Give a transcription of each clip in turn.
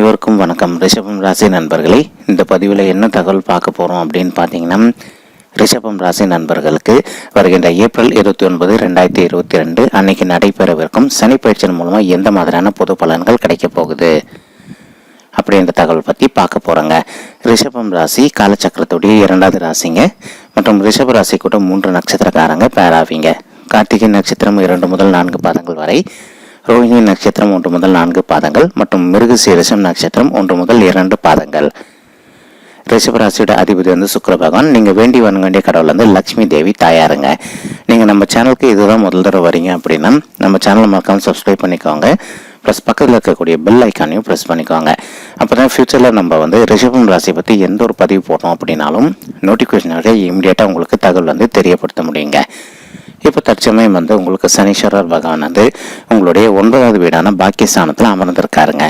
அனைவருக்கும் வணக்கம். ரிஷபம் ராசி நண்பர்களே, இந்த பதிவில் என்ன தகவல் பார்க்க போகிறோம் அப்படின்னு பார்த்தீங்கன்னா, ரிஷபம் ராசி நண்பர்களுக்கு வருகின்ற ஏப்ரல் 29, 2022 அன்னைக்கு நடைபெறவிருக்கும் சனி பயிற்சியின் மூலமாக எந்த மாதிரியான பொது பலன்கள் கிடைக்க போகுது அப்படின்ற தகவல் பற்றி பார்க்க போகிறோங்க. ரிஷபம் ராசி காலச்சக்கரத்துடைய 2வது ராசிங்க மற்றும் ரிஷப ராசி கூட 3 நட்சத்திரக்காரங்க பேராவிங்க. கார்த்திகை நட்சத்திரம் 2 முதல் 4 பாதங்கள் வரை, ரோஹிணி நட்சத்திரம் 1 முதல் 4 பாதங்கள் மற்றும் மிருகசீரிஷம் நட்சத்திரம் 1 முதல் 2 பாதங்கள். ரிஷபராசியோட அதிபதி சுக்கிர பகவான். நீங்கள் வேண்டி வேண்டிய கடவுள் லட்சுமி தேவி தாயாருங்க. நீங்கள் நம்ம சேனலுக்கு இதுதான் முதல் தடவை வரீங்க அப்படின்னா நம்ம சேனலை மறக்காமல் சப்ஸ்கிரைப் பண்ணிக்கோங்க. ப்ளஸ் பக்கத்தில் இருக்கக்கூடிய பெல் ஐக்கானையும் ப்ரெஸ் பண்ணிக்கோங்க. அப்போ தான் ஃப்யூச்சரில் நம்ம ரிஷபம் ராசி பற்றி எந்த ஒரு பதிவு போட்டோம் அப்படின்னாலும் நோட்டிஃபிகேஷனோட இமீடியட்டாக உங்களுக்கு தகவல் தெரியப்படுத்த முடியுங்க. இப்போ தற்சமயம் உங்களுக்கு சனீஸ்வரர் பகவான் உங்களுடைய 9வது வீடான பாக்கியஸ்தானத்தில் அமர்ந்திருக்காருங்க.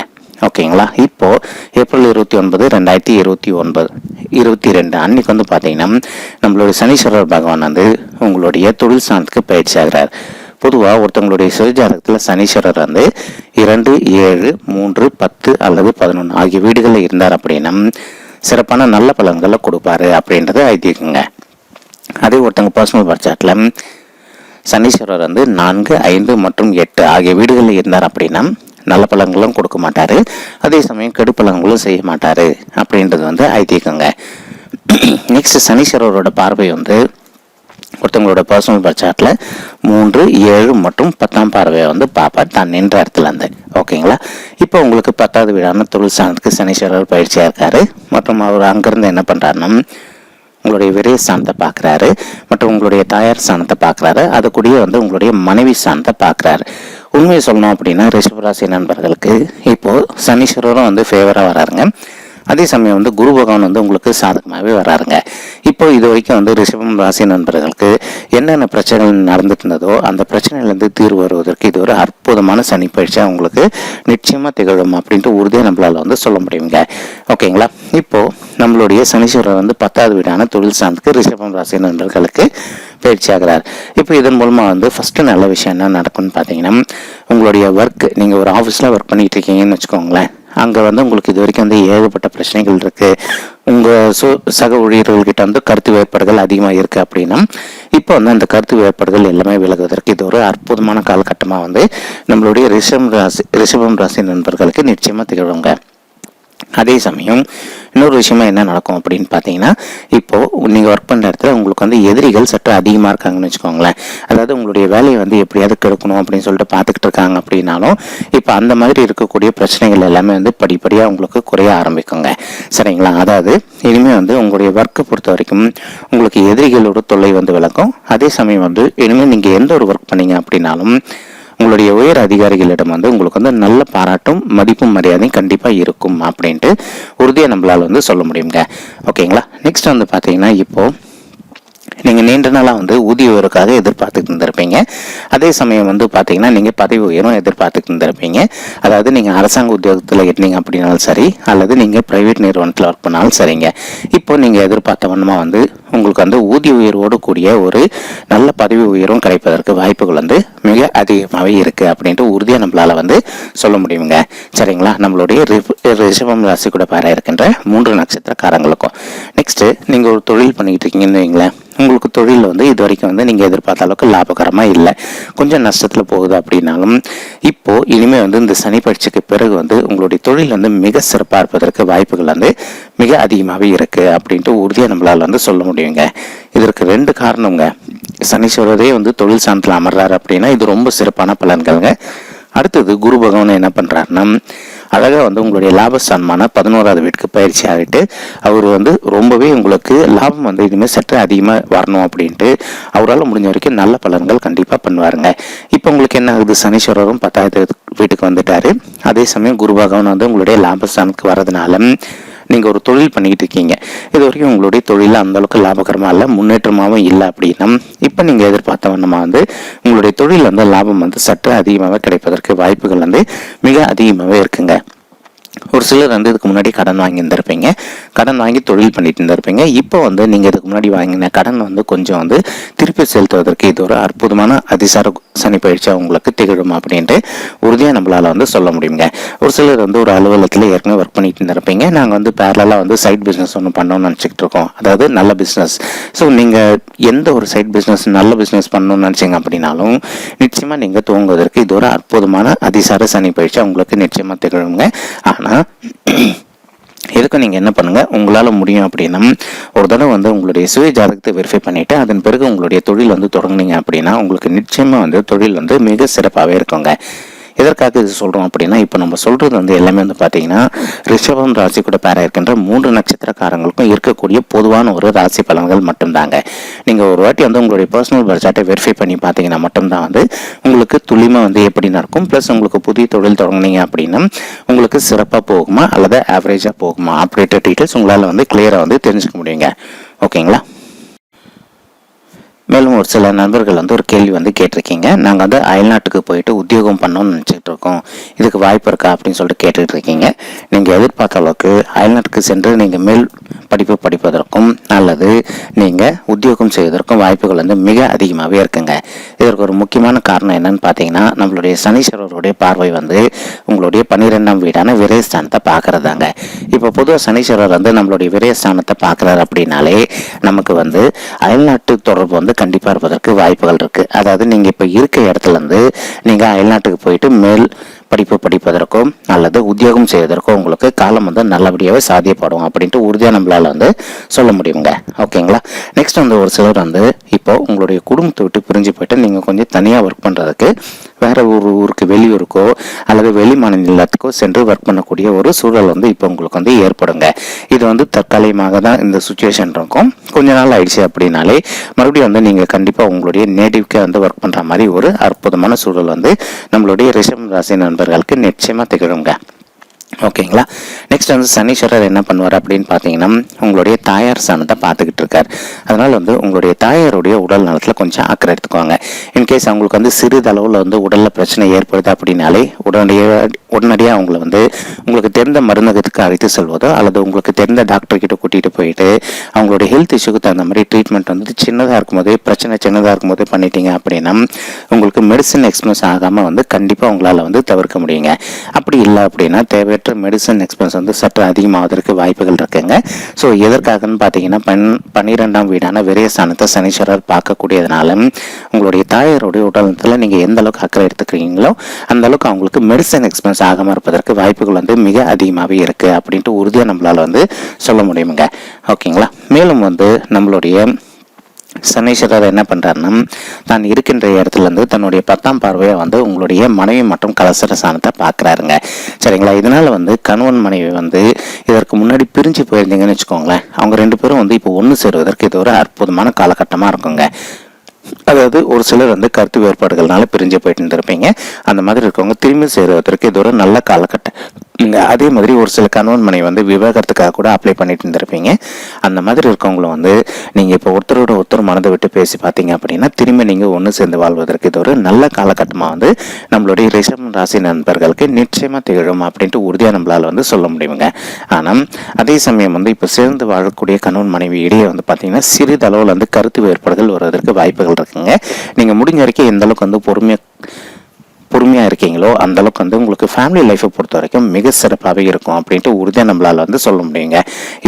ஓகேங்களா. இப்போது ஏப்ரல் 29, 2022 அன்னைக்கு பார்த்தீங்கன்னா நம்மளுடைய சனீஸ்வரர் பகவான் உங்களுடைய தொழில் ஸ்தானத்துக்கு பயிற்சி ஆகிறார். பொதுவாக ஒருத்தவங்களுடைய சுயஜாதகத்தில் சனீஸ்வரர் 2, 7, 3, 10 அல்லது 11 ஆகிய வீடுகளில் இருந்தார் அப்படின்னா சிறப்பான நல்ல பலன்களை கொடுப்பாரு அப்படின்றது ஐதீகங்க. அதே ஒருத்தவங்க பர்சனல் பர்சாட்டில் சனீஸ்வரர் 4, 5 மற்றும் 8 ஆகிய வீடுகளில் இருந்தார் அப்படின்னா நல்ல பலன்களும் கொடுக்க மாட்டார், அதே சமயம் கெடு பலன்களும் செய்ய மாட்டார் அப்படின்றது ஐதீகங்க. நெக்ஸ்ட் சனீஸ்வரரோட பார்வை ஒருத்தவங்களோட பர்சனல் பர்சாட்டில் 3, 7 மற்றும் 10ஆம் பார்வையை பார்ப்பார் தான் நின்ற இடத்துல ஓகேங்களா. இப்போ உங்களுக்கு 10வது வீடான தொழில் ஸ்தானத்துக்கு சனீஸ்வரர் பயிற்சியாக இருக்காரு மற்றும் அவர் அங்கேருந்து என்ன பண்ணுறாருன்னா உங்களுடைய விரைய ஸ்தானத்தை பார்க்குறாரு மற்றும் உங்களுடைய தாயார் ஸ்தானத்தை பார்க்குறாரு. அது கூடயே உங்களுடைய மனைவி ஸ்தானத்தை பார்க்குறாரு. உண்மையை சொல்லணும் அப்படின்னா ரிஷபராசி நண்பர்களுக்கு இப்போது சனீஸ்வரரும் ஃபேவராக வராருங்க. அதே சமயம் குரு பகவான் உங்களுக்கு சாதகமாகவே வராருங்க. இப்போ இது வரைக்கும் ரிஷபம் ராசி நண்பர்களுக்கு என்னென்ன பிரச்சனைகள் நடந்துட்டு இருந்ததோ அந்த பிரச்சனையிலேருந்து தீர்வு வருவதற்கு இது ஒரு அற்புதமான சனி பயிற்சியாக உங்களுக்கு நிச்சயமாக திகழும் அப்படின்ட்டு உறுதியாக நம்மளால் சொல்ல முடியுங்க. ஓகேங்களா. இப்போது நம்மளுடைய சனீஸ்வரர் 10வது வீடான தொழில் சார்ந்துக்கு ரிஷபம் ராசி நண்பர்களுக்கு பயிற்சி ஆகிறார். இப்போ இதன் மூலமாக ஃபஸ்ட்டு நல்ல விஷயம் என்ன நடக்கும்னு பார்த்தீங்கன்னா, உங்களுடைய ஒர்க் நீங்கள் ஒரு ஆஃபீஸில் ஒர்க் பண்ணிகிட்டு இருக்கீங்கன்னு வச்சுக்கோங்களேன். அங்கே உங்களுக்கு இது வரைக்கும் ஏகப்பட்ட பிரச்சனைகள் இருக்குது. உங்கள் சக ஊழியர்கள்கிட்ட கருத்து வேறுபாடுகள் அதிகமாக இருக்குது அப்படின்னா இப்போ அந்த கருத்து வேறுபாடுகள் எல்லாமே விலகுவதற்கு இது ஒரு அற்புதமான காலகட்டமாக நம்மளுடைய ரிஷபம் ராசி நண்பர்களுக்கு நிச்சயமாக திகழுங்க. அதே சமயம் இன்னொரு விஷயமா என்ன நடக்கும் அப்படின்னு பார்த்தீங்கன்னா, இப்போது நீங்கள் ஒர்க் பண்ணுற இடத்துல உங்களுக்கு எதிரிகள் சற்று அதிகமாக இருக்காங்கன்னு வச்சுக்கோங்களேன். அதாவது உங்களுடைய வேலையை எப்படியாவது கெடுக்கணும் அப்படின்னு சொல்லிட்டு பார்த்துக்கிட்டு இருக்காங்க அப்படின்னாலும் இப்போ அந்த மாதிரி இருக்கக்கூடிய பிரச்சனைகள் எல்லாமே படிப்படியாக உங்களுக்கு குறைய ஆரம்பிக்குங்க. சரிங்களா. அதாவது இனிமேல் உங்களுடைய ஒர்க்கை பொறுத்த வரைக்கும் உங்களுக்கு எதிரிகளோட தொல்லை விளக்கும். அதே சமயம் இனிமேல் நீங்கள் எந்த ஒரு ஒர்க் பண்ணீங்க அப்படின்னாலும் உங்களுடைய உயர் அதிகாரிகளிடம் உங்களுக்கு நல்ல பாராட்டும் மதிப்பும் மரியாதையும் கண்டிப்பாக இருக்கும் அப்படின்ட்டு உறுதியாக நம்மளால் சொல்ல முடியுங்க. ஓகேங்களா. நெக்ஸ்ட் பார்த்தீங்கன்னா இப்போது நீங்கள் நீண்ட நாளாக ஊதிய உயர்வுக்காக எதிர்பார்த்துட்டு இருந்திருப்பீங்க. அதே சமயம் பார்த்தீங்கன்னா நீங்கள் பதவி உயரும் எதிர்பார்த்துட்டு இருந்திருப்பீங்க. அதாவது நீங்கள் அரசாங்க உத்தியோகத்தில் இருந்தீங்க அப்படின்னாலும் சரி அல்லது நீங்கள் ப்ரைவேட் நிறுவனத்தில் ஒர்க் பண்ணாலும் சரிங்க. இப்போ நீங்கள் எதிர்பார்த்த வண்ணமாக உங்களுக்கு ஊதிய உயர்வோடு கூடிய ஒரு நல்ல பதவி உயர்வும் கிடைப்பதற்கு வாய்ப்புகள் மிக அதிகமாகவே இருக்குது அப்படின்ட்டு உறுதியாக நம்மளால் சொல்ல முடியுங்க. சரிங்களா. நம்மளுடைய ரிஷபம் ராசி கூட பார இருக்கின்ற 3 நட்சத்திரக்காரங்களுக்கும் நெக்ஸ்ட்டு நீங்கள் ஒரு தொழில் பண்ணிக்கிட்டு இருக்கீங்கன்னு வைங்களேன். உங்களுக்கு தொழில் இது வரைக்கும் நீங்கள் எதிர்பார்த்த அளவுக்கு லாபகரமாக இல்லை, கொஞ்சம் நஷ்டத்தில் போகுது அப்படின்னாலும் இப்போது இனிமேல் இந்த சனி பயிற்சிக்கு பிறகு உங்களுடைய தொழில் மிக சிறப்பாக இருப்பதற்கு வாய்ப்புகள் மிக அதிகமாகவே இருக்குது அப்படின்ட்டு உறுதியாக நம்மளால் சொல்ல முடியுங்க. இதற்கு 2 காரணங்க. சனீஸ்வரரே தொழில் சார்ந்தில் அமர்றாரு அப்படின்னா இது ரொம்ப சிறப்பான பலன்கள்ங்க. அடுத்தது குரு பகவான் என்ன பண்ணுறாருன்னா அழகாக உங்களுடைய லாபஸ்தானமான 11வது வீட்டுக்கு பயிற்சி ஆகிட்டு அவர் ரொம்பவே உங்களுக்கு லாபம் இனிமேல் சற்று அதிகமாக வரணும் அப்படின்ட்டு அவரால் முடிஞ்ச வரைக்கும் நல்ல பலன்கள் கண்டிப்பாக பண்ணுவாருங்க. இப்போ உங்களுக்கு என்ன ஆகுது, சனீஸ்வரரும் 10வது வீட்டுக்கு வந்துட்டாரு. அதே சமயம் குரு பகவான் உங்களுடைய லாபஸ்தானத்துக்கு வர்றதுனால நீங்கள் ஒரு தொழில் பண்ணிக்கிட்டு இருக்கீங்க. இது வரைக்கும் உங்களுடைய தொழிலில் அந்தளவுக்கு லாபகரமாக இல்லை, முன்னேற்றமாகவும் இல்லை அப்படின்னா இப்போ நீங்கள் எதிர்பார்த்த வண்ணமாக உங்களுடைய தொழில் லாபம் சற்று அதிகமாக கிடைப்பதற்கு வாய்ப்புகள் மிக அதிகமாகவே இருக்குங்க. ஒரு சிலர் வந்து இதுக்கு முன்னாடி கடன் வாங்கி இருந்திருப்பீங்க, கடன் வாங்கி தொழில் பண்ணிட்டு இருந்திருப்பீங்க. இப்போ வந்து நீங்கள் இதுக்கு முன்னாடி வாங்கின கடன் வந்து கொஞ்சம் வந்து திருப்பி செலுத்துவதற்கு இது ஒரு அற்புதமான அதிசார சனி பயிற்சியாக உங்களுக்கு திகழும் அப்படின்ட்டு உறுதியாக நம்மளால் வந்து சொல்ல முடியுங்க. ஒரு சிலர் வந்து ஒரு அலுவலகத்தில் ஏற்கனவே ஒர்க் பண்ணிட்டு இருந்திருப்பீங்க, நாங்கள் வந்து பேரலாக வந்து சைட் பிஸ்னஸ் ஒன்று பண்ணோம்னு நினச்சிக்கிட்டு இருக்கோம், அதாவது நல்ல பிஸ்னஸ். ஸோ நீங்கள் எந்த ஒரு சைட் பிஸ்னஸ் நல்ல பிஸ்னஸ் பண்ணணும்னு நினச்சிங்க அப்படின்னாலும் நிச்சயமாக நீங்கள் துவங்குவதற்கு இது ஒரு அற்புதமான அதிசார சனி பயிற்சியாக உங்களுக்கு நிச்சயமாக திகழுங்க. ஆனால் எதுக்கும் நீங்கள் என்ன பண்ணுங்கள், உங்களால் முடியும் அப்படின்னா ஒரு தடவை வந்து உங்களுடைய சுய ஜாதகத்தை வெரிஃபை பண்ணிவிட்டு அதன் பிறகு உங்களுடைய தொழில் வந்து தொடங்குனீங்க அப்படின்னா உங்களுக்கு நிச்சயமாக வந்து தொழில் வந்து மிக சிறப்பாகவே இருக்குங்க. எதற்காக இது சொல்கிறோம் அப்படின்னா, இப்போ நம்ம சொல்கிறது வந்து எல்லாமே வந்து பார்த்தீங்கன்னா ரிஷபம் ராசி கூட பேராக இருக்கின்ற 3 நட்சத்திரக்காரங்களுக்கும் இருக்கக்கூடிய பொதுவான ஒரு ராசி பலன்கள் மட்டும்தாங்க. நீங்கள் ஒரு வாட்டி வந்து உங்களுடைய பர்சனல் பட்ஜெட்டை வெரிஃபை பண்ணி பார்த்தீங்கன்னா மட்டும்தான் வந்து உங்களுக்கு துல்லியமாக வந்து எப்படி நடக்கும், ப்ளஸ் உங்களுக்கு புதிய தொழில் தொடங்குனீங்க அப்படின்னா உங்களுக்கு சிறப்பாக போகுமா அல்லது ஆவரேஜாக போகுமா அப்படின்ற டீட்டெயில்ஸ் உங்களால் வந்து கிளியராக வந்து தெரிஞ்சுக்க முடியுங்க. ஓகேங்களா? மேலும் ஒரு சில நண்பர்கள் வந்து ஒரு கேள்வி வந்து கேட்டிருக்கீங்க, நாங்கள் வந்து அயல்நாட்டுக்கு போயிட்டு உத்தியோகம் பண்ணோம்னு நினச்சிக்கிட்டு இருக்கோம், இதுக்கு வாய்ப்பு இருக்கா அப்படின்னு சொல்லிட்டு கேட்டுட்டு இருக்கீங்க. நீங்கள் எதிர்பார்த்த அளவுக்கு அயல்நாட்டுக்கு சென்று நீங்கள் மேல் படிப்பு படிப்பதற்கும் அல்லது நீங்கள் உத்தியோகம் செய்வதற்கும் வாய்ப்புகள் வந்து மிக அதிகமாகவே இருக்குங்க. இதற்கு ஒரு முக்கியமான காரணம் என்னன்னு பார்த்தீங்கன்னா, நம்மளுடைய சனீஸ்வரருடைய பார்வை வந்து உங்களுடைய 12ஆம் வீடான விரயஸ்தானத்தை பார்க்கறதாங்க. இப்போ பொதுவாக சனீஸ்வரர் வந்து நம்மளுடைய விரயஸ்தானத்தை பார்க்குறாரு அப்படின்னாலே நமக்கு வந்து அயல்நாட்டு தொடர்பு வந்து கண்டிப்பாக இருப்பதற்கு வாய்ப்புகள் இருக்குது. அதாவது நீங்கள் இப்போ இருக்க இடத்துலேருந்து நீங்கள் அயல்நாட்டுக்கு போயிட்டு மேல் படிப்பு படிப்பதற்கும் அல்லது உத்தியோகம் செய்வதற்கும் உங்களுக்கு காலம் வந்து நல்லபடியாகவே சாத்தியப்படும் அப்படின்ட்டு உறுதியாக நம்மளால் வந்து சொல்ல முடியுங்க. ஓகேங்களா? நெக்ஸ்ட் வந்து ஒரு சிலர் வந்து இப்போ உங்களுடைய குடும்பத்தை விட்டு பிரிஞ்சு போயிட்டு நீங்கள் கொஞ்சம் தனியாக ஒர்க் பண்ணுறதுக்கு வேறு ஒரு ஊருக்கு வெளியூருக்கோ அல்லது வெளி மாநிலத்துக்கோ சென்று ஒர்க் பண்ணக்கூடிய ஒரு சூழல் வந்து இப்போ உங்களுக்கு வந்து ஏற்படுங்க. இது வந்து தற்காலிகமாக தான் இந்த சுச்சுவேஷன் இருக்கும். கொஞ்ச நாள் ஆயிடுச்சு அப்படின்னாலே மறுபடியும் வந்து நீங்கள் கண்டிப்பாக உங்களுடைய நேட்டிவ்க்கே வந்து ஒர்க் பண்ணுற மாதிரி ஒரு அற்புதமான சூழல் வந்து நம்மளுடைய ரிஷபம் ராசி நண்பர்களுக்கு நிச்சயமாக திகழுங்க. ஓகேங்களா? நெக்ஸ்ட் வந்து சனீஸ்வரர் என்ன பண்ணுவார் அப்படின்னு பார்த்தீங்கன்னா, உங்களுடைய தாயார் ஸ்தானத்தை பார்த்துக்கிட்டு இருக்கார். அதனால் வந்து உங்களுடைய தாயாருடைய உடல் நலத்தில் கொஞ்சம் அக்கறை எடுத்துக்குவாங்க. இன்கேஸ் அவங்களுக்கு வந்து சிறிதளவில் வந்து உடலில் பிரச்சனை ஏற்படுது அப்படின்னாலே உடனடியாக அவங்கள வந்து உங்களுக்கு தெரிந்த மருந்தகத்துக்கு அழைத்து செல்வதோ அல்லது உங்களுக்கு தெரிந்த டாக்டர்கிட்ட கூட்டிகிட்டு போயிட்டு அவங்களுடைய ஹெல்த் இஷ்யூக்கு தகுந்த மாதிரி ட்ரீட்மெண்ட் வந்து சின்னதாக இருக்கும்போதே பிரச்சனை சின்னதாக இருக்கும்போதே பண்ணிட்டீங்க அப்படின்னா உங்களுக்கு மெடிசன் எக்ஸ்பென்ஸ் ஆகாமல் வந்து கண்டிப்பாக உங்களால் வந்து தவிர்க்க முடியுங்க. அப்படி இல்லை அப்படின்னா தேவையற்ற மெடிசன் எக்ஸ்பென்ஸ் வந்து சற்று அதிகமாவதற்கு வாய்ப்புகள் இருக்குங்க. ஸோ எதற்காகன்னு பார்த்தீங்கன்னா 12ஆம் வீடான விரயஸ்தானத்தை சனீஸ்வரர் பார்க்கக்கூடியதுனால உங்களுடைய தாயாருடைய உடல்நலத்தில் நீங்கள் எந்த அளவுக்கு அக்கறை எடுத்துக்கிறீங்களோ அந்த அளவுக்கு அவங்களுக்கு மெடிசன் எக்ஸ்பென்ஸ் ஆகாமல் இருப்பதற்கு வாய்ப்புகள் வந்து மிக அதிகமாகவே இருக்குது அப்படின்ட்டு உறுதியாக நம்மளால் வந்து சொல்ல முடியுங்க. ஓகேங்களா? மேலும் வந்து நம்மளுடைய சனீஸ்வரர் என்ன பண்ணுறாருன்னா, தான் இருக்கின்ற இடத்துலேருந்து தன்னுடைய 10ஆம் பார்வையை வந்து உங்களுடைய மனைவி மற்றும் கலசர ஸ்தானத்தை பார்க்குறாருங்க. சரிங்களா? இதனால் வந்து கணவன் மனைவி வந்து இதற்கு முன்னாடி பிரிஞ்சு போயிருந்தீங்கன்னு வச்சுக்கோங்களேன், அவங்க 2 பேரும் வந்து இப்போ ஒன்று சேருவதற்கு இது ஒரு அற்புதமான காலகட்டமாக இருக்குங்க. அதாவது ஒரு சிலர் வந்து கருத்து வேறுபாடுகள்னால பிரிஞ்சு போயிட்டு இருந்திருப்பீங்க, அந்த மாதிரி இருக்கவங்க திரும்பி சேருவதற்கு இது ஒரு நல்ல காலகட்டம். அதே மாதிரி ஒரு சில கணவன் மனைவி வந்து விவாகரத்துக்காக கூட அப்ளை பண்ணிட்டு இருந்திருப்பீங்க. அந்த மாதிரி இருக்கவங்களும் வந்து நீங்கள் இப்போ ஒருத்தரோட ஒருத்தர் மனதை விட்டு பேசி பார்த்தீங்க அப்படின்னா திரும்பி நீங்கள் ஒன்று சேர்ந்து வாழ்வதற்கு இது ஒரு நல்ல காலகட்டமாக வந்து நம்மளுடைய ரிஷபம் ராசி நண்பர்களுக்கு நிச்சயமாக திகழும் அப்படின்ட்டு உறுதியாக நம்மளால் வந்து சொல்ல முடியுங்க. ஆனால் அதே சமயம் வந்து இப்போ சேர்ந்து வாழக்கூடிய கணவன் மனைவி இடையே வந்து பார்த்தீங்கன்னா சிறிதளவில் வந்து கருத்து வேறுபாடுகள் வருவதற்கு வாய்ப்புகள் இருக்குங்க. நீங்கள் முடிஞ்ச வரைக்கும் எந்த அளவுக்கு வந்து பொறுமையாக இருக்கீங்களோ அந்த அளவுக்கு வந்து உங்களுக்கு ஃபேமிலி லைஃப்பை பொறுத்த வரைக்கும் மிக சிறப்பாகவே இருக்கும் அப்படின்ட்டு உறுதியாக நம்மளால் வந்து சொல்ல முடியுங்க.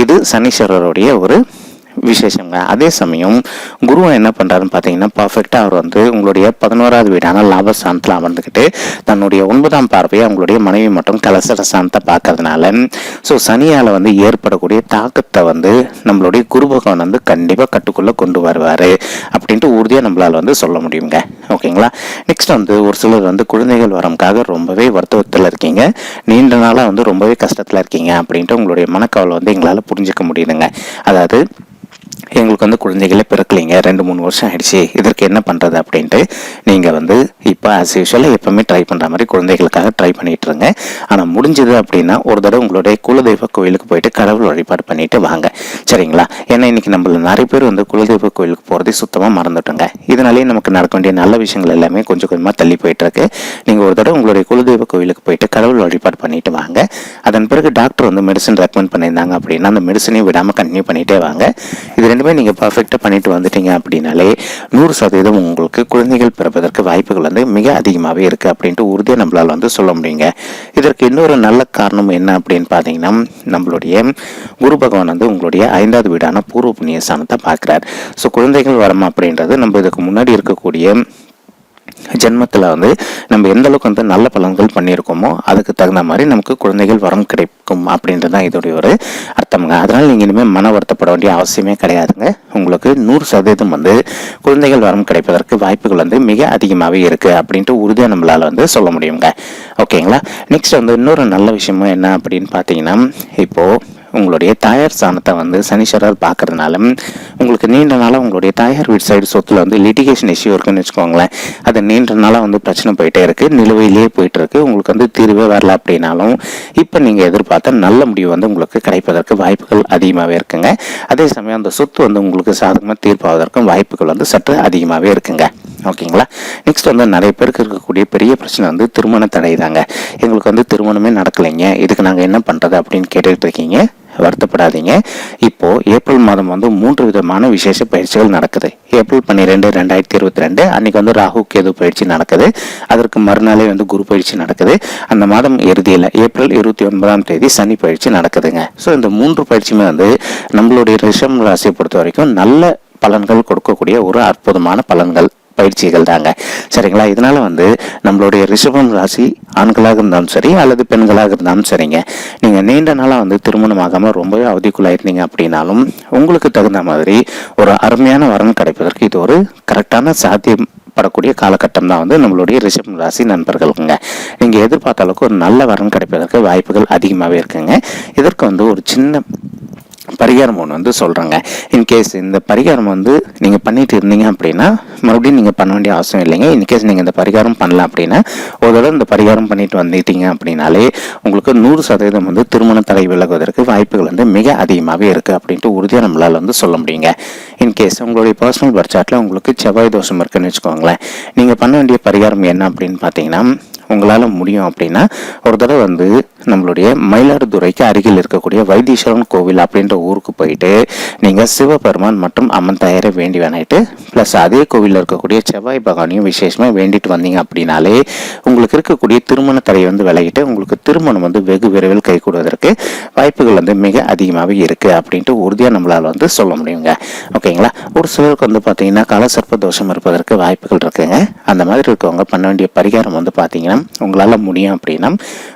இது சனீஸ்வரருடைய ஒரு விசேஷங்க. அதே சமயம் குருவை என்ன பண்ணுறாருன்னு பார்த்தீங்கன்னா பர்ஃபெக்டாக அவர் வந்து உங்களுடைய 11ஆவது வீடான லாபஸ்தானத்தில் அமர்ந்துக்கிட்டு தன்னுடைய 9ஆம் பார்வையை உங்களுடைய மனைவி மற்றும் கலசர ஸ்தானத்தை பார்க்கறதுனால ஸோ சனியால் வந்து ஏற்படக்கூடிய தாக்கத்தை வந்து நம்மளுடைய குரு பகவான் வந்து கண்டிப்பாக கட்டுக்குள்ளே கொண்டு வருவார் அப்படின்ட்டு உறுதியாக நம்மளால் வந்து சொல்ல முடியுங்க. ஓகேங்களா? நெக்ஸ்ட் வந்து ஒரு சிலர் வந்து குழந்தைகள் வரமுக்காக ரொம்பவே வருத்தத்தில் இருக்கீங்க, நீண்ட நாளாக வந்து ரொம்பவே கஷ்டத்தில் இருக்கீங்க அப்படின்ட்டு உங்களுடைய மனக்கவலை வந்து எங்களால் புரிஞ்சிக்க முடியுதுங்க. அதாவது எங்களுக்கு வந்து குழந்தைகளே பிறக்கலைங்க, 2-3 வருஷம் ஆயிடுச்சு, இதற்கு என்ன பண்ணுறது அப்படின்ட்டு நீங்கள் வந்து இப்போ ஆஸ் யூஷுவலாக எப்போவுமே ட்ரை பண்ணுற மாதிரி குழந்தைகளுக்காக ட்ரை பண்ணிட்டு இருங்க. ஆனால் முடிஞ்சது அப்படின்னா ஒரு தடவை உங்களுடைய குலதெய்வ கோயிலுக்கு போயிட்டு கடவுள் வழிபாடு பண்ணிட்டு வாங்க, சரிங்களா? ஏன்னா இன்னைக்கு நம்மள நிறைய பேர் வந்து குலதெய்வ கோயிலுக்கு போகிறதே சுத்தமாக மறந்துட்டோங்க. இதனாலேயே நமக்கு நடக்க வேண்டிய நல்ல விஷயங்கள் எல்லாமே கொஞ்சம் கொஞ்சமாக தள்ளி போயிட்டு இருக்கு. நீங்கள் ஒரு தடவை உங்களுடைய குலதெய்வ கோயிலுக்கு போயிட்டு கடவுள் வழிபாடு பண்ணிட்டு வாங்க. அதன் பிறகு டாக்டர் வந்து மெடிசன் ரெக்கமெண்ட் பண்ணியிருந்தாங்க அப்படின்னா அந்த மெடிசனையும் விடாமல் கண்டினியூ பண்ணிட்டே வாங்க. இது ரெண்டுமே நீங்கள் பர்ஃபெக்டாக பண்ணிட்டு வந்துட்டீங்க அப்படின்னாலே 100% உங்களுக்கு குழந்தைகள் பிறப்பதற்கு வாய்ப்புகள் வந்து மிக அதிகமாகவே இருக்குது அப்படின்ட்டு உறுதியாக நம்மளால் வந்து சொல்ல முடியுங்க. இதற்கு இன்னொரு நல்ல காரணம் என்ன அப்படின்னு பார்த்தீங்கன்னா, நம்மளுடைய குரு பகவான் வந்து உங்களுடைய 5வது வீடான பூர்வ புண்ணிய ஸ்தானத்தை பார்க்குறார். ஸோ குழந்தைகள் வரம் அப்படின்றது நம்ம இதுக்கு முன்னாடி இருக்கக்கூடிய ஜென்மத்தில் வந்து நம்ம எந்த அளவுக்கு வந்து நல்ல பலன்கள் பண்ணியிருக்கோமோ அதுக்கு தகுந்த மாதிரி நமக்கு குழந்தைகள் வரம் கிடைக்கும் அப்படின்றது தான் இதோடைய ஒரு அர்த்தம்ங்க. அதனால் நீங்கள் இனிமேல் மன வருத்தப்பட வேண்டிய அவசியமே கிடையாதுங்க. உங்களுக்கு 100% வந்து குழந்தைகள் வரம் கிடைப்பதற்கு வாய்ப்புகள் வந்து மிக அதிகமாகவே இருக்குது அப்படின்ட்டு உறுதியாக நம்மளால் வந்து சொல்ல முடியுங்க. ஓகேங்களா? நெக்ஸ்ட் வந்து இன்னொரு நல்ல விஷயமும் என்ன அப்படின்னு பார்த்தீங்கன்னா, இப்போது உங்களுடைய தாயார் ஸ்தானத்தை வந்து சனீஸ்வரர் பார்க்கறதுனால உங்களுக்கு நீண்ட நாளாக உங்களுடைய தாயார் வீட்டு சைடு சொத்தில் வந்து லிட்டிகேஷன் இஷ்யூ இருக்குன்னு வச்சுக்கோங்களேன். அது நீண்ட நாளாக வந்து பிரச்சனை போயிட்டே இருக்குது, நிலுவையிலேயே போயிட்டு இருக்கு, உங்களுக்கு வந்து தீர்வே வரல அப்படின்னாலும் இப்போ நீங்கள் எதிர்பார்த்த நல்ல முடிவு வந்து உங்களுக்கு கிடைப்பதற்கு வாய்ப்புகள் அதிகமாகவே இருக்குங்க. அதே சமயம் அந்த சொத்து வந்து உங்களுக்கு சாதகமாக தீர்ப்பாவதற்கும் வாய்ப்புகள் வந்து சற்று அதிகமாகவே இருக்குங்க. ஓகேங்களா? நெக்ஸ்ட் வந்து நிறைய பேருக்கு இருக்கக்கூடிய பெரிய பிரச்சனை வந்து திருமண தடை தாங்க. எங்களுக்கு வந்து திருமணமே நடக்கலைங்க, இதுக்கு நாங்கள் என்ன பண்ணுறது அப்படின்னு கேட்டுக்கிட்டு இருக்கீங்க. வருத்தப்படாதீங்க. இப்போ ஏப்ரல் மாதம் வந்து 3 விதமான விசேஷ பயிற்சிகள் நடக்குது. ஏப்ரல் 12, 2022 அன்னைக்கு வந்து ராகு கேது பயிற்சி நடக்குது. அதற்கு மறுநாளே வந்து குரு பயிற்சி நடக்குது. அந்த மாதம் இறுதியில் ஏப்ரல் 29ஆம் தேதி சனி பயிற்சி நடக்குதுங்க. ஸோ இந்த 3 பயிற்சியுமே வந்து நம்மளுடைய ரிஷபம் ராசியை பொறுத்த வரைக்கும் நல்ல பலன்கள் கொடுக்கக்கூடிய ஒரு அற்புதமான பலன்கள் பயிற்சிகள் தாங்க, சரிங்களா? இதனால வந்து நம்மளுடைய ரிஷபம் ராசி ஆண்களாக இருந்தாலும் சரி அல்லது பெண்களாக இருந்தாலும் சரிங்க, நீங்கள் நீண்ட நாளாக வந்து திருமணம் ஆகாமல் ரொம்பவே அவதிக்குள்ளாயிருந்தீங்க அப்படின்னாலும் உங்களுக்கு தகுந்த மாதிரி ஒரு அருமையான வரன் கிடைப்பதற்கு இது ஒரு கரெக்டான சாத்தியம் படக்கூடிய காலகட்டம் தான் வந்து நம்மளுடைய ரிஷபம் ராசி நண்பர்களுக்குங்க. நீங்கள் எதிர்பார்த்த அளவுக்கு ஒரு நல்ல வரன் கிடைப்பதற்கு வாய்ப்புகள் அதிகமாகவே இருக்குங்க. இதற்கு வந்து ஒரு சின்ன பரிகாரம் ஒன்று வந்து சொல்கிறேங்க. இன்கேஸ் இந்த பரிகாரம் வந்து நீங்கள் பண்ணிட்டு இருந்தீங்க அப்படின்னா மறுபடியும் நீங்கள் பண்ண வேண்டிய அவசியம் இல்லைங்க. இன்கேஸ் நீங்கள் இந்த பரிகாரம் பண்ணலாம் அப்படின்னா ஒரு தடவை இந்த பரிகாரம் பண்ணிட்டு வந்துட்டீங்க அப்படின்னாலே உங்களுக்கு 100% வந்து திருமண தடை விலகுவதற்கு வாய்ப்புகள் வந்து மிக அதிகமாகவே இருக்குது அப்படின்ட்டு உறுதியாக நம்மளால் வந்து சொல்ல முடியுங்க. இன்கேஸ் உங்களுடைய பர்சனல் பட்ஜெட்டில் உங்களுக்கு செவ்வாய் தோஷம் இருக்குன்னு வச்சுக்கோங்களேன், நீங்கள் பண்ண வேண்டிய பரிகாரம் என்ன அப்படின்னு பார்த்தீங்கன்னா, உங்களால் முடியும் அப்படின்னா ஒரு தடவை வந்து நம்மளுடைய மயிலாடுதுறைக்கு அருகில் இருக்கக்கூடிய வைத்தீஸ்வரன் கோவில் அப்படின்ற ஊருக்கு போயிட்டு நீங்கள் சிவபெருமான் மற்றும் அம்மன் தாயாரை வேண்டி வேணிட்டு ப்ளஸ் அதே கோவிலில் இருக்கக்கூடிய செவ்வாய் பகவானையும் விசேஷமாக வேண்டிட்டு வந்தீங்க அப்படின்னாலே உங்களுக்கு இருக்கக்கூடிய திருமண தடை வந்து விலகிட்டு உங்களுக்கு திருமணம் வந்து வெகு விரைவில் கைகூடுவதற்கு வாய்ப்புகள் வந்து மிக அதிகமாகவே இருக்குது அப்படின்ட்டு உறுதியாக நம்மளால் வந்து சொல்ல முடியுங்க. ஓகேங்களா? ஒரு சிலருக்கு வந்து பார்த்தீங்கன்னா காலசர்ப்ப தோஷம் இருப்பதற்கு வாய்ப்புகள் இருக்குங்க. அந்த மாதிரி இருக்கவங்க பண்ண வேண்டிய பரிகாரம் வந்து பார்த்தீங்கன்னா, உங்களால் முடியும் அப்படின்னா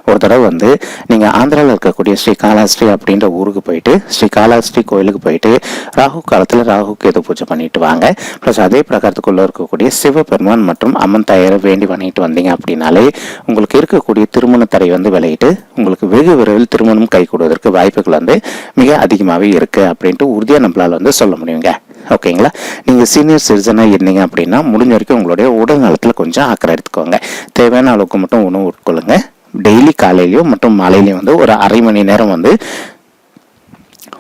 ஒரு தடவை வந்து நீங்கள் ஆந்திராவில் இருக்கக்கூடிய ஸ்ரீ காலாஸ்ரீ அப்படின்ற ஊருக்கு போயிட்டு ஸ்ரீ காலாஸ்ரீ கோயிலுக்கு போயிட்டு ராகு காலத்தில் ராகு கேது பூஜை பண்ணிட்டு வாங்க. ப்ளஸ் அதே பிரகாரத்துக்குள்ளே இருக்கக்கூடிய சிவபெருமான் மற்றும் அம்மன் தாயாரை வேண்டி பண்ணிட்டு வந்தீங்க அப்படின்னாலே உங்களுக்கு இருக்கக்கூடிய திருமண தடை வந்து விலகிட்டு உங்களுக்கு வெகு விரைவில் திருமணம் கைகூடுவதற்கு வாய்ப்புகள் வந்து மிக அதிகமாகவே இருக்குது அப்படின்ட்டு உறுதியாக நம்மளால் வந்து சொல்ல முடியுங்க. ஓகேங்களா? நீங்கள் சீனியர் சிட்டிசனாக இருந்தீங்க அப்படின்னா முடிஞ்ச வரைக்கும் உங்களுடைய உடல் நலத்தில் கொஞ்சம் அக்கறை எடுத்துக்கோங்க. தேவையான அளவுக்கு மட்டும் உணவு உட்கொள்ளுங்க. டெய்லி காலையிலையும் மற்றும் மாலையிலையும் வந்து ஒரு அரை மணி நேரம் வந்து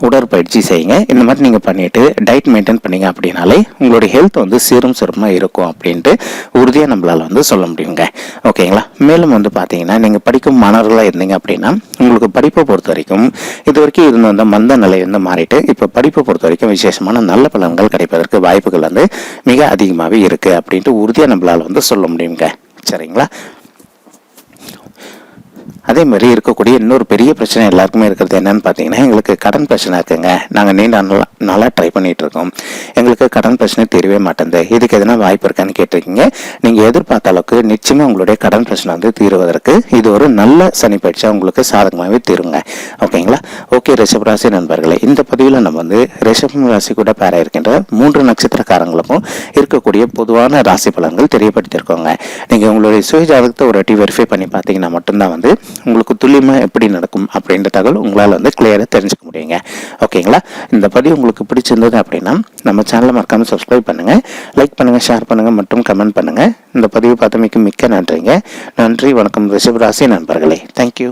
உடற்பயிற்சி செய்யுங்க. இந்த மாதிரி நீங்கள் பண்ணிவிட்டு டயட் மெயின்டைன் பண்ணிங்க அப்படின்னாலே உங்களுடைய ஹெல்த் வந்து சீரும் சிறப்பாக இருக்கும் அப்படின்ட்டு உறுதியாக நம்மளால் வந்து சொல்ல முடியுங்க. ஓகேங்களா? மேலும் வந்து பார்த்தீங்கன்னா நீங்கள் படிக்கும் மாணவர்களாக இருந்தீங்க அப்படின்னா உங்களுக்கு படிப்பை பொறுத்த வரைக்கும் இது வரைக்கும் இருந்த அந்த மந்த நிலை வந்து மாறிட்டு இப்போ படிப்பை பொறுத்த வரைக்கும் விசேஷமான நல்ல பலன்கள் கிடைப்பதற்கு வாய்ப்புகள் வந்து மிக அதிகமாகவே இருக்குது அப்படின்ட்டு உறுதியாக நம்மளால் வந்து சொல்ல முடியுங்க. சரிங்களா? அதே மாதிரி இருக்கக்கூடிய இன்னொரு பெரிய பிரச்சனை எல்லாருக்குமே இருக்கிறது என்னன்னு பார்த்தீங்கன்னா, எங்களுக்கு கடன் பிரச்சனை இருக்குங்க, நாங்கள் நீண்ட நாளாக ட்ரை பண்ணிட்டு இருக்கோம், எங்களுக்கு கடன் பிரச்சனை தெரியவே மாட்டேங்குது, இதுக்கு எதனா வாய்ப்பு இருக்கான்னு கேட்டிருக்கீங்க. நீங்கள் எதிர்பார்த்த அளவுக்கு நிச்சயமாக உங்களுடைய கடன் பிரச்சனை வந்து தீருவதற்கு இது ஒரு நல்ல சனி பயிற்சியாக உங்களுக்கு சாதகமாகவே தீருங்க. ஓகேங்களா? ஓகே ரிஷபராசி நண்பர்களே, இந்த பதிவில் நம்ம வந்து ரிஷபம் ராசி கூட பேர இருக்கின்ற 3 நட்சத்திரக்காரங்களுக்கும் இருக்கக்கூடிய பொதுவான ராசி பலன்கள் தெரியப்படுத்தியிருக்கோங்க. நீங்கள் உங்களுடைய சுய ஜாதகத்தை ஒரு வாட்டி வெரிஃபை பண்ணி பார்த்தீங்கன்னா மட்டும்தான் வந்து உங்களுக்கு துல்லியமாக எப்படி நடக்கும் அப்படின்ற தகவல் உங்களால் வந்து கிளியராக தெரிஞ்சுக்க முடியுங்க. ஓகேங்களா? இந்த பதிவு உங்களுக்கு பிடிச்சிருந்தது அப்படின்னா நம்ம சேனலை மறக்காமல் சப்ஸ்கிரைப் பண்ணுங்கள், லைக் பண்ணுங்கள், ஷேர் பண்ணுங்கள் மற்றும் கமெண்ட் பண்ணுங்கள். இந்த பதிவு பார்த்தமைக்கு மிக்க நன்றிங்க. நன்றி, வணக்கம் ரிஷபராசி நண்பர்களே. தேங்க்யூ.